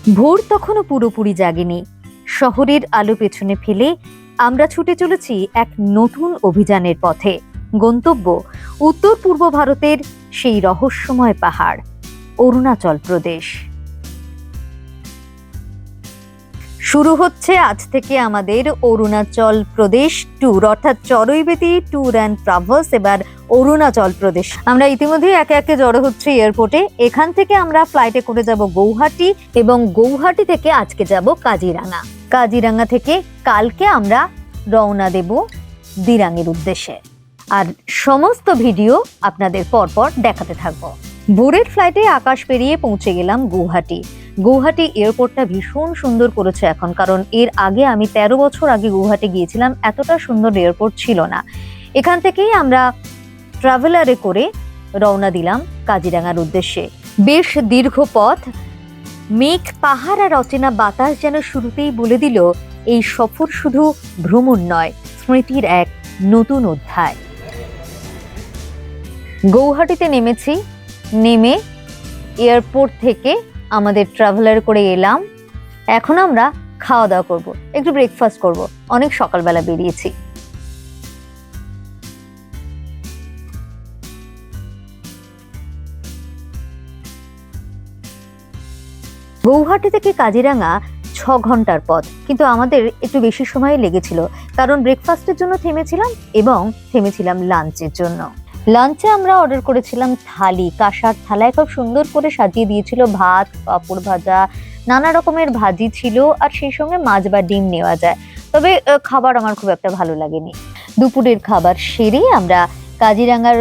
ভোর তখনও পুরোপুরি জাগেনি। শহরের আলো পেছনে ফেলে আমরা ছুটে চলেছি এক নতুন অভিযানের পথে। গন্তব্য উত্তর পূর্ব ভারতের সেই রহস্যময় পাহাড় অরুণাচল প্রদেশ। শুরু হচ্ছে আজ থেকে আমাদের অরুণাচল প্রদেশ ট্যুর, অর্থাৎ চড়ুইবেতি ট্যুর অ্যান্ড ট্রাভেলস। এবার অরুণাচল প্রদেশ। আমরা ইতিমধ্যে একে একে জড়ো হচ্ছে এয়ারপোর্টে। এখান থেকে আমরা ফ্লাইটে করে যাব গৌহাটি, এবং গৌহাটি থেকে আজকে যাব কাজিরাঙা। কাজিরাঙা থেকে কালকে আমরা রওনা দেব দিরাঙের উদ্দেশ্যে। আর সমস্ত ভিডিও আপনাদের পরপর দেখাতে থাকবো। ভোরের ফ্লাইটে আকাশ পেরিয়ে পৌঁছে গেলাম গৌহাটি। গৌহাটি এয়ারপোর্টটা ভীষণ সুন্দর করেছে এখন, কারণ এর আগে আমি 13 বছর আগে গৌহাটি গিয়েছিলাম, এতটা সুন্দর এয়ারপোর্ট ছিল না। এখান থেকেই আমরা ট্রাভেলারে করে রওনা দিলাম কাজিরাঙার উদ্দেশ্যে। বেশ দীর্ঘ পথ, মেঘ, পাহাড় আর অচেনা বাতাস যেন শুরুতেই বলে দিল এই সফর শুধু ভ্রমণ নয়, স্মৃতির এক নতুন অধ্যায়। গৌহাটিতে নেমেছি, নেমে এয়ারপোর্ট থেকে আমাদের ট্রাভেলার করে এলাম। এখন আমরা খাওয়া দাওয়া করব, একটু ব্রেকফাস্ট করব। অনেক সকালবেলা বেরিয়েছি। গৌহাটি থেকে কাজিরাঙা 6 ঘন্টার পথ, কিন্তু আমাদের একটু বেশি সময় লেগেছিল, কারণ ব্রেকফাস্টের জন্য থেমেছিলাম এবং থেমেছিলাম লাঞ্চের জন্য। লাঞ্চে আমরা অর্ডার করেছিলাম থালি, কাঁসার থালায় খুব সুন্দর করে সাজিয়ে দিয়েছিল ভাত, পাঁপড় ভাজা, নানা রকমের ভাজি ছিল, আর সেই সঙ্গে মাছ বা ডিম নেওয়া যায়। তবে খাবার আমার খুব একটা ভালো লাগেনি। দুপুরের খাবার সেরে আমরা কাজিরাঙার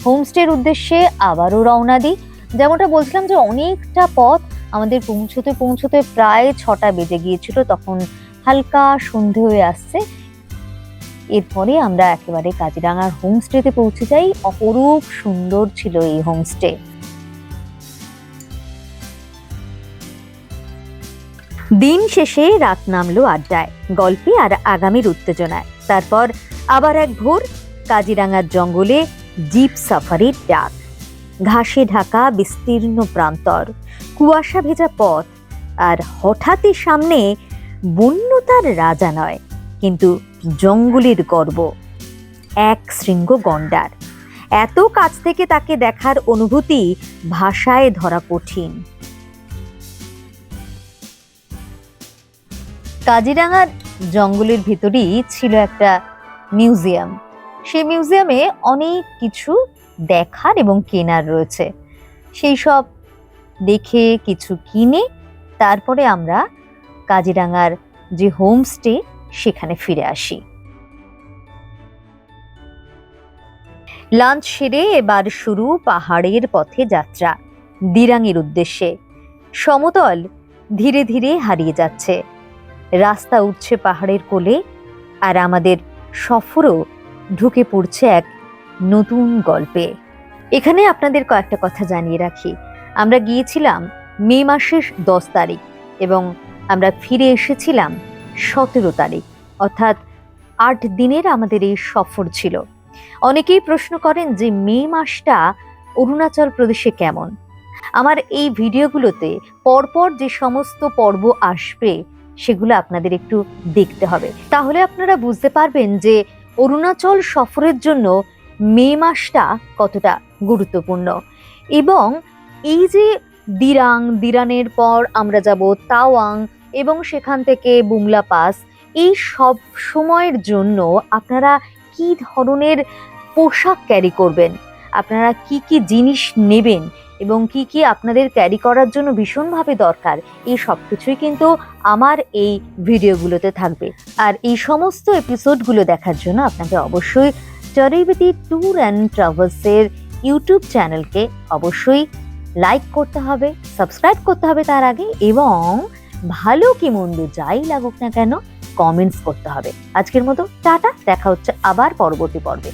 হোমস্টের উদ্দেশ্যে আবারও রওনা দিই। যেমনটা বলছিলাম যে অনেকটা পথ, আমাদের পৌঁছতে পৌঁছতে প্রায় 6টা বেজে গিয়েছিল, তখন হালকা সন্ধে হয়ে আসছে। এরপরে আমরা একেবারে কাজিরাঙার হোমস্টেতে পৌঁছে যাই। অপরূপ সুন্দর ছিল এই হোমস্টে। দিন শেষে রাত নামলো আড্ডায়, গল্পে আর আগামীর উত্তেজনায়। তারপর আবার এক ভোর, কাজিরাঙার জঙ্গলে জিপ সাফারির ডাক। ঘাসে ঢাকা বিস্তীর্ণ প্রান্তর, কুয়াশা ভেজা পথ, আর হঠাৎই সামনে বন্যতার রাজা নয়, কিন্তু জঙ্গলের গর্ব, এক শৃঙ্গ গন্ডার। এত কাছ থেকে তাকে দেখার অনুভূতি ভাষায় ধরা কঠিন। কাজিরাঙার জঙ্গলের ভিতরেই ছিল একটা মিউজিয়াম। সেই মিউজিয়ামে অনেক কিছু দেখার এবং কেনার রয়েছে। সেই সব দেখে কিছু কিনে তারপরে আমরা কাজিরাঙার যে হোমস্টে সেখানে ফিরে আসি। লাঞ্চ সেরে এবার শুরু পাহাড়ের পথে যাত্রা দিরাঙের উদ্দেশ্যে। সমতল ধীরে ধীরে হারিয়ে যাচ্ছে, রাস্তা উঠছে পাহাড়ের কোলে, আর আমাদের সফরও ঢুকে পড়ছে এক নতুন গল্পে। এখানে আপনাদের কয়েকটা কথা জানিয়ে রাখি। আমরা গিয়েছিলাম মে মাসের 10 তারিখ এবং আমরা ফিরে এসেছিলাম 17 তারিখ, অর্থাৎ 8 দিনের আমাদের এই সফর ছিল। অনেকেই প্রশ্ন করেন যে মে মাসটা অরুণাচল প্রদেশে কেমন। আমার এই ভিডিওগুলোতে পরপর যে সমস্ত পর্ব আসবে সেগুলো আপনাদের একটু দেখতে হবে, তাহলে আপনারা বুঝতে পারবেন যে অরুণাচল সফরের জন্য মে মাসটা কতটা গুরুত্বপূর্ণ। এবং এই যে দিরানের পর আমরা যাব তাওয়াং এবং সেখান থেকে বুমলা পাস, এই সব সময়ের জন্য আপনারা কি ধরনের পোশাক ক্যারি করবেন, আপনারা কি কি জিনিস নেবেন এবং কি কি আপনাদের ক্যারি করার জন্য ভীষণভাবে দরকার, এই সব কিছুই কিন্তু আমার এই ভিডিওগুলোতে থাকবে। আর এই সমস্ত এপিসোডগুলো দেখার জন্য আপনাকে অবশ্যই চড়ুইবেতি ট্যুর অ্যান্ড ট্রাভেলসের ইউটিউব চ্যানেলকে অবশ্যই লাইক করতে হবে, সাবস্ক্রাইব করতে হবে তার আগে, এবং ভালো কি মন্দ যাই লাগুক না কেন কমেন্টস করতে হবে। আজকের মতো টাটা, দেখা হচ্ছে আবার পরবর্তী পর্বে।